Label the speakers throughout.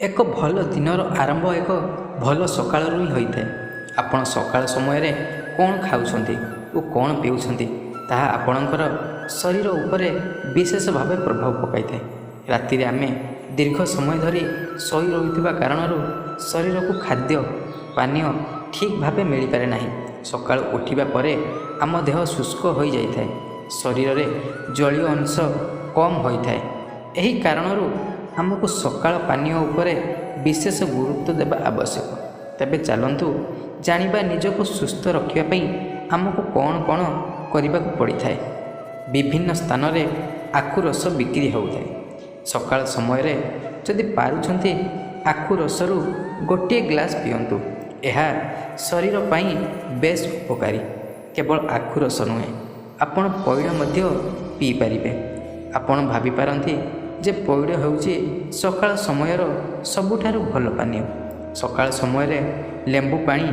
Speaker 1: ଏକ ଭଲ ଦିନର ଆରମ୍ଭ ଏକ ଭଲ ସକାଳରୁ ହିଁ ହୋଇଥାଏ। ଆପଣ ସକାଳ ସମୟରେ କ'ଣ ଖାଉଛନ୍ତି ଓ କ'ଣ ପିଉଛନ୍ତି ତାହା ଆପଣଙ୍କର ଶରୀର ଉପରେ ବିଶେଷ ଭାବେ ପ୍ରଭାବ ପକାଇଥାଏ। ରାତିରେ ଆମେ ଦୀର୍ଘ ସମୟ ଧରି ଶୋଇ ରହୁଥିବା କାରଣରୁ ଶରୀରକୁ ଖାଦ୍ୟ ପାନୀୟ ଠିକ୍ ଭାବେ ମିଳିପାରେ ନାହିଁ। ସକାଳୁ ଉଠିବା ପରେ ଆମ ଦେହ ଶୁଷ୍କ ହୋଇଯାଇଥାଏ, ଶରୀରରେ ଜଳୀୟ ଅଂଶ କମ୍ ହୋଇଥାଏ। ଏହି କାରଣରୁ ଆମକୁ ସକାଳ ପାନୀୟ ଉପରେ ବିଶେଷ ଗୁରୁତ୍ୱ ଦେବା ଆବଶ୍ୟକ। ତେବେ ଚାଲନ୍ତୁ ଜାଣିବା ନିଜକୁ ସୁସ୍ଥ ରଖିବା ପାଇଁ ଆମକୁ କ'ଣ କ'ଣ କରିବାକୁ ପଡ଼ିଥାଏ। ବିଭିନ୍ନ ସ୍ଥାନରେ ଆଖୁ ରସ ବିକ୍ରି ହେଉଥାଏ। ସକାଳ ସମୟରେ ଯଦି ପାରୁଛନ୍ତି ଆଖୁ ରସରୁ ଗୋଟିଏ ଗ୍ଲାସ୍ ପିଅନ୍ତୁ। ଏହା ଶରୀର ପାଇଁ ବେଶ୍ ଉପକାରୀ। କେବଳ ଆଖୁ ରସ ନୁହେଁ, ଆପଣ ପଇଡ଼ ମଧ୍ୟ ପିଇପାରିବେ। ଆପଣ ଭାବିପାରନ୍ତି ଯେ ପଇଡ଼ ହେଉଛି ସକାଳ ସମୟର ସବୁଠାରୁ ଭଲ ପାନୀୟ। ସକାଳ ସମୟରେ ଲେମ୍ବୁ ପାଣି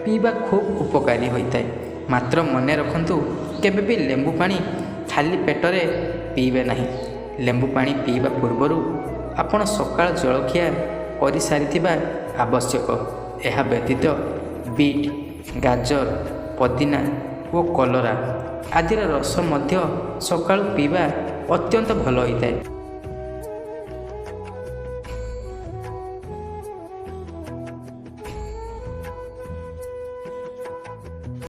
Speaker 1: ପିଇବା ଖୁବ୍ ଉପକାରୀ ହୋଇଥାଏ। ମାତ୍ର ମନେ ରଖନ୍ତୁ, କେବେ ବି ଲେମ୍ବୁ ପାଣି ଖାଲି ପେଟରେ ପିଇବେ ନାହିଁ। ଲେମ୍ବୁ ପାଣି ପିଇବା ପୂର୍ବରୁ ଆପଣ ସକାଳ ଜଳଖିଆ କରିସାରିଥିବା ଆବଶ୍ୟକ। ଏହା ବ୍ୟତୀତ ବିଟ୍, ଗାଜର, ପୋଦିନା ଓ କଲରା ଆଦିର ରସ ମଧ୍ୟ ସକାଳୁ ପିଇବା ଅତ୍ୟନ୍ତ ଭଲ ହୋଇଥାଏ।